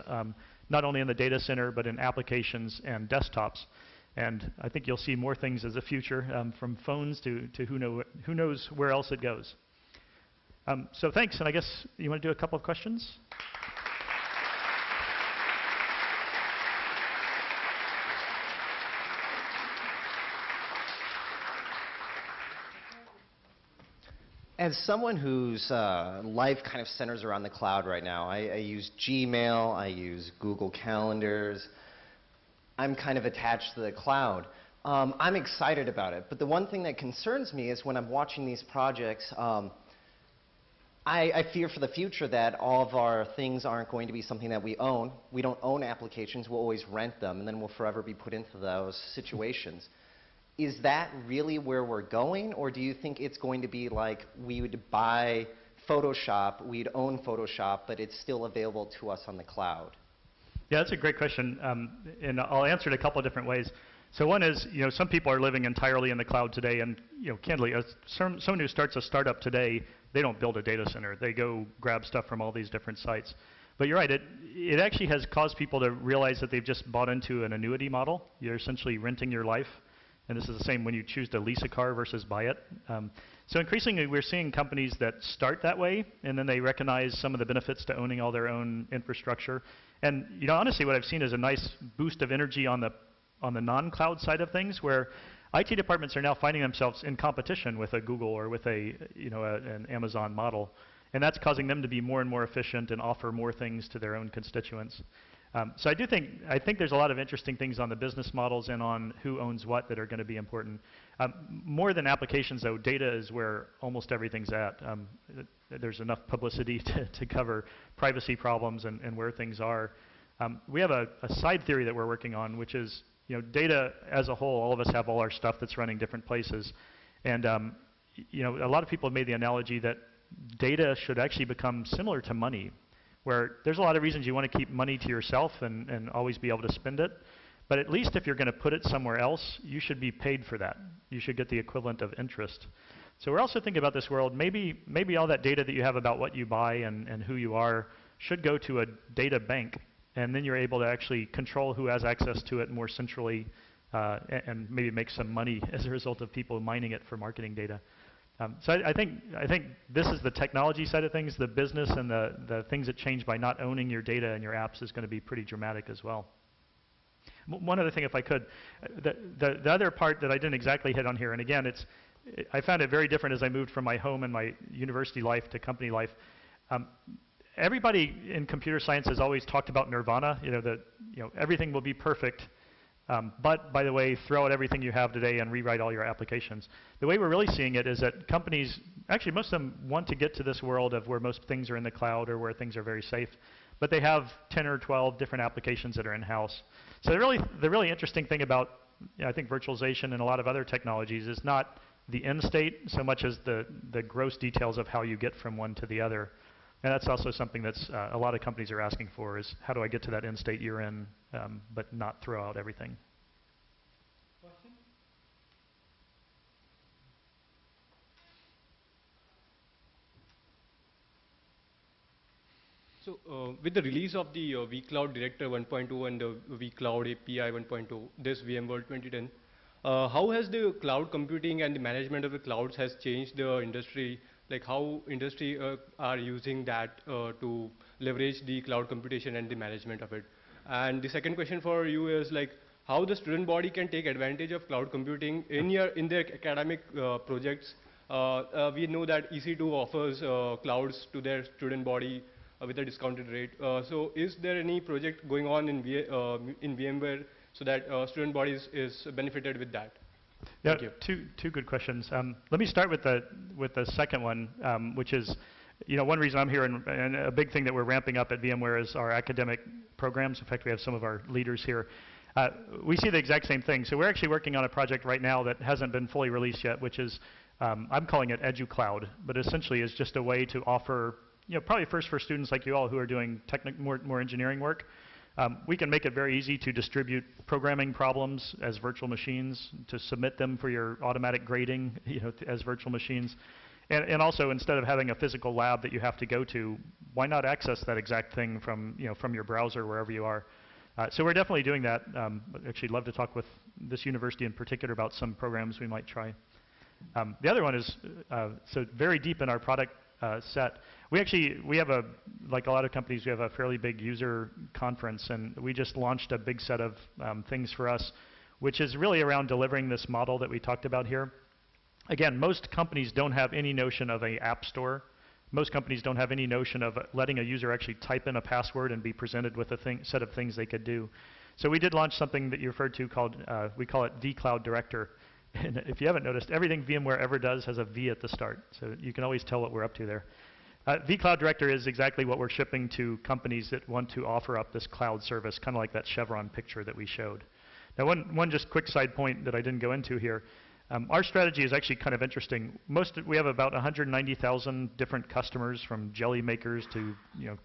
not only in the data center, but in applications and desktops. And I think you'll see more things as a future, from phones to who knows where else it goes. So thanks, and I guess you want to do a couple of questions? As someone whose life kind of centers around the cloud right now, I use Gmail, I use Google Calendars. I'm kind of attached to the cloud. I'm excited about it, but the one thing that concerns me is when I'm watching these projects, I fear for the future that all of our things aren't going to be something that we own. We don't own applications, we'll always rent them, and then we'll forever be put into those situations. Is that really where we're going, or do you think it's going to be like we would buy Photoshop, we'd own Photoshop, but it's still available to us on the cloud? Yeah, that's a great question, and I'll answer it a couple of different ways. So one is, some people are living entirely in the cloud today, and candidly, someone who starts a startup today, they don't build a data center. They go grab stuff from all these different sites. But you're right, it actually has caused people to realize that they've just bought into an annuity model. You're essentially renting your life. And this is the same when you choose to lease a car versus buy it. So increasingly, we're seeing companies that start that way, and then they recognize some of the benefits to owning all their own infrastructure. And honestly, what I've seen is a nice boost of energy on the non-cloud side of things, where IT departments are now finding themselves in competition with a Google or with an Amazon model, and that's causing them to be more and more efficient and offer more things to their own constituents. So I think there's a lot of interesting things on the business models and on who owns what that are going to be important. More than applications, though, data is where almost everything's at. There's enough publicity to cover privacy problems and where things are. We have a side theory that we're working on, which is data as a whole. All of us have all our stuff that's running different places, and a lot of people have made the analogy that data should actually become similar to money, where there's a lot of reasons you want to keep money to yourself and always be able to spend it. But at least if you're going to put it somewhere else, you should be paid for that. You should get the equivalent of interest. So we're also thinking about this world, maybe all that data that you have about what you buy and who you are should go to a data bank. And then you're able to actually control who has access to it more centrally and maybe make some money as a result of people mining it for marketing data. So I think this is the technology side of things. The business and the things that change by not owning your data and your apps is going to be pretty dramatic as well. One other thing, if I could, the other part that I didn't exactly hit on here, and again, I found it very different as I moved from my home and my university life to company life. Everybody in computer science has always talked about nirvana, everything will be perfect. But, by the way, throw out everything you have today and rewrite all your applications. The way we're really seeing it is that companies, actually most of them want to get to this world of where most things are in the cloud or where things are very safe, but they have 10 or 12 different applications that are in-house. So the really interesting thing about, I think, virtualization and a lot of other technologies is not the end state so much as the gross details of how you get from one to the other. And that's also something that's a lot of companies are asking for, is how do I get to that end state you're in, but not throw out everything. Question? So with the release of the vCloud Director 1.0 and the vCloud API 1.0, this VMworld 2010, how has the cloud computing and the management of the clouds has changed the industry? Like how industry are using that to leverage the cloud computation and the management of it? And the second question for you is like how the student body can take advantage of cloud computing in their academic projects. We know that EC2 offers clouds to their student body with a discounted rate. So is there any project going on in VMware so that student bodies is benefited with that? Yeah, Thank you. two good questions. Let me start with the second one, which is, one reason I'm here, and a big thing that we're ramping up at VMware is our academic programs. In fact, we have some of our leaders here. We see the exact same thing. So we're actually working on a project right now that hasn't been fully released yet, which is, I'm calling it EduCloud, but essentially is just a way to offer, probably first for students like you all who are doing more engineering work. We can make it very easy to distribute programming problems as virtual machines, to submit them for your automatic grading, as virtual machines. And also, instead of having a physical lab that you have to go to, why not access that exact thing from your browser wherever you are? So we're definitely doing that. Actually, love to talk with this university in particular about some programs we might try. The other one is, so very deep in our product set. We have like a lot of companies, we have a fairly big user conference, and we just launched a big set of things for us, which is really around delivering this model that we talked about here. Again, most companies don't have any notion of an app store. Most companies don't have any notion of letting a user actually type in a password and be presented with a set of things they could do. So we did launch something that you referred to called, we call it vCloud Director. And if you haven't noticed, everything VMware ever does has a V at the start. So you can always tell what we're up to there. vCloud Director is exactly what we're shipping to companies that want to offer up this cloud service, kind of like that Chevron picture that we showed. Now, one just quick side point that I didn't go into here. Our strategy is actually kind of interesting. We have about 190,000 different customers, from jelly makers to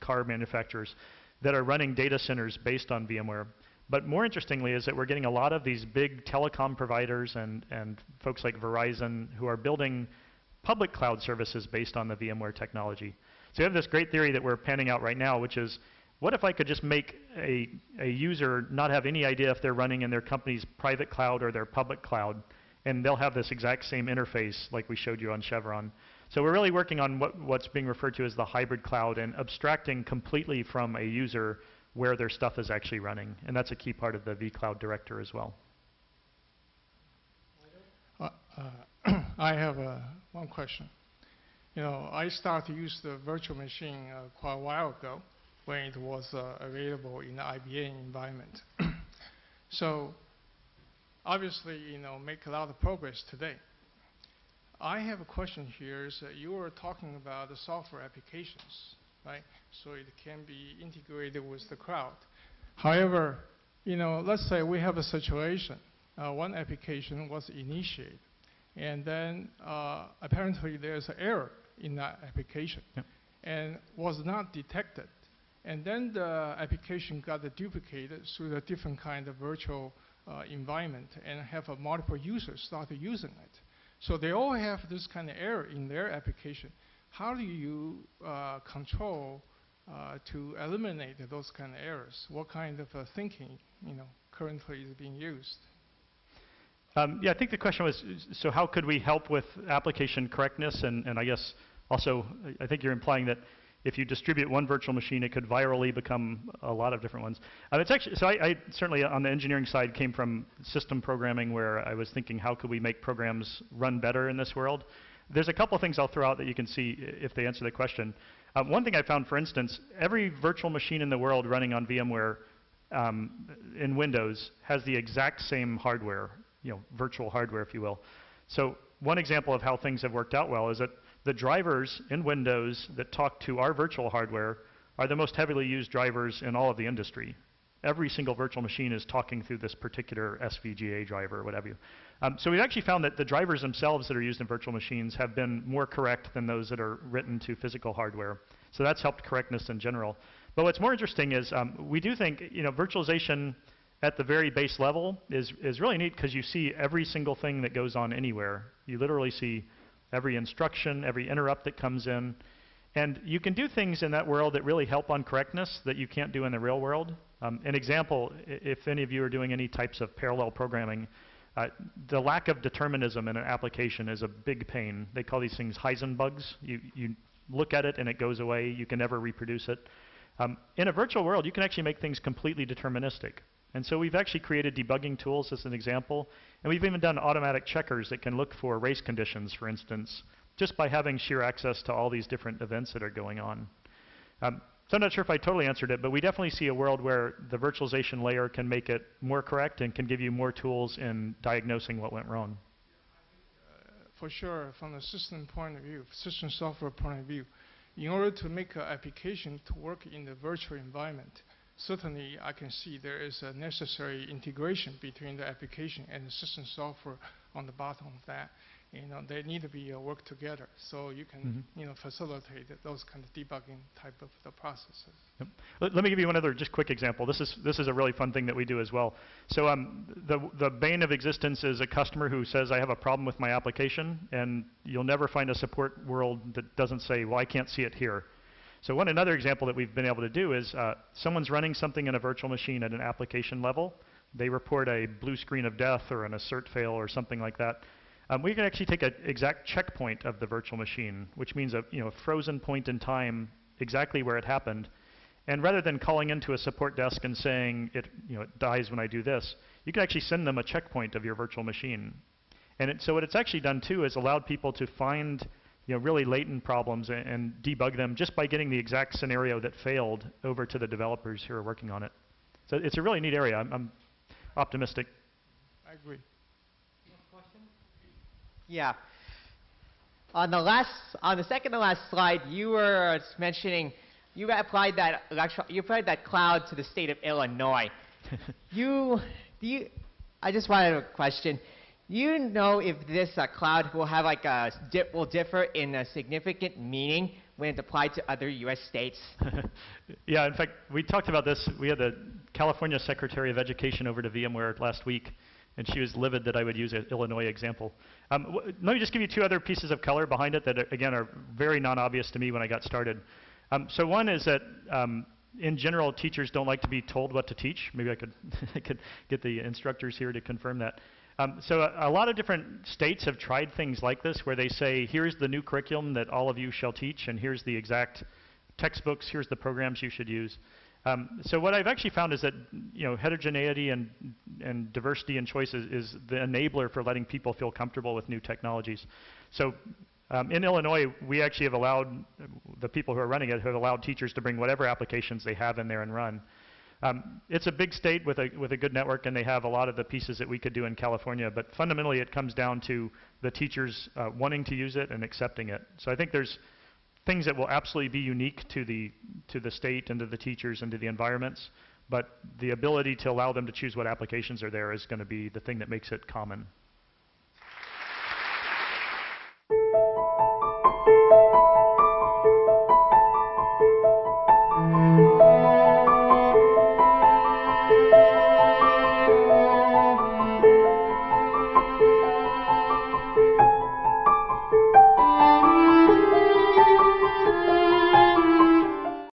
car manufacturers, that are running data centers based on VMware. But more interestingly is that we're getting a lot of these big telecom providers and folks like Verizon who are building public cloud services based on the VMware technology. So we have this great theory that we're panning out right now, which is what if I could just make a user not have any idea if they're running in their company's private cloud or their public cloud, and they'll have this exact same interface like we showed you on Chevron. So we're really working on what's being referred to as the hybrid cloud and abstracting completely from a user where their stuff is actually running. And that's a key part of the vCloud Director as well. I have one question. I started to use the virtual machine quite a while ago when it was available in the IBM environment. So obviously, make a lot of progress today. I have a question here. Is that you were talking about the software applications, right? So it can be integrated with the cloud. However, let's say we have a situation. One application was initiated, and then apparently there's an error in that application, and was not detected. And then the application got duplicated through the different kind of virtual environment, and have multiple users started using it. So they all have this kind of error in their application. How do you control to eliminate those kind of errors? What kind of thinking, currently is being used? Yeah, I think the question was, so how could we help with application correctness? And I guess also, I think you're implying that if you distribute one virtual machine, it could virally become a lot of different ones. It's actually, so I certainly on the engineering side came from system programming, where I was thinking, how could we make programs run better in this world? There's a couple things I'll throw out that you can see if they answer the question. One thing I found, for instance, every virtual machine in the world running on VMware in Windows has the exact same hardware, virtual hardware, if you will. So one example of how things have worked out well is that the drivers in Windows that talk to our virtual hardware are the most heavily used drivers in all of the industry. Every single virtual machine is talking through this particular SVGA driver or whatever. So we've actually found that the drivers themselves that are used in virtual machines have been more correct than those that are written to physical hardware. So that's helped correctness in general. But what's more interesting is we do think virtualization at the very base level is really neat, because you see every single thing that goes on anywhere. You literally see every instruction, every interrupt that comes in. And you can do things in that world that really help on correctness that you can't do in the real world. An example, if any of you are doing any types of parallel programming, the lack of determinism in an application is a big pain. They call these things Heisenbugs. You look at it and it goes away. You can never reproduce it. In a virtual world, you can actually make things completely deterministic. And so we've actually created debugging tools as an example. And we've even done automatic checkers that can look for race conditions, for instance, just by having sheer access to all these different events that are going on. So I'm not sure if I totally answered it, but we definitely see a world where the virtualization layer can make it more correct and can give you more tools in diagnosing what went wrong. For sure, from the system point of view, system software point of view, in order to make an application to work in the virtual environment, certainly I can see there is a necessary integration between the application and the system software on the bottom of that. They need to be work together, so you can facilitate those kind of debugging type of the processes. Yep. Let me give you one other just quick example. This is a really fun thing that we do as well. So the bane of existence is a customer who says, I have a problem with my application, and you'll never find a support world that doesn't say, well, I can't see it here. So another example that we've been able to do is someone's running something in a virtual machine at an application level. They report a blue screen of death or an assert fail or something like that. We can actually take an exact checkpoint of the virtual machine, which means a frozen point in time exactly where it happened. And rather than calling into a support desk and saying it dies when I do this, you can actually send them a checkpoint of your virtual machine. And so what it's actually done too is allowed people to find really latent problems and debug them just by getting the exact scenario that failed over to the developers who are working on it. So it's a really neat area. I'm optimistic. I agree. Yeah. On the second to last slide, you were mentioning you applied that cloud to the state of Illinois. I just wanted a question. Do you know if this cloud will have will differ in a significant meaning when it's applied to other U.S. states? Yeah, in fact, we talked about this. We had the California Secretary of Education over to VMware last week, and she was livid that I would use an Illinois example. Let me just give you two other pieces of color behind it that, again, are very non-obvious to me when I got started. So one is that in general, teachers don't like to be told what to teach. Maybe I could, I could get the instructors here to confirm that. So a lot of different states have tried things like this where they say, here's the new curriculum that all of you shall teach, and here's the exact textbooks, here's the programs you should use. So what I've actually found is that heterogeneity and diversity and choice is the enabler for letting people feel comfortable with new technologies. So in Illinois, we actually have allowed, the people who are running it have allowed teachers to bring whatever applications they have in there and run. It's a big state with a good network, and they have a lot of the pieces that we could do in California, but fundamentally it comes down to the teachers wanting to use it and accepting it. So I think there's things that will absolutely be unique to the state and to the teachers and to the environments, but the ability to allow them to choose what applications are there is going to be the thing that makes it common.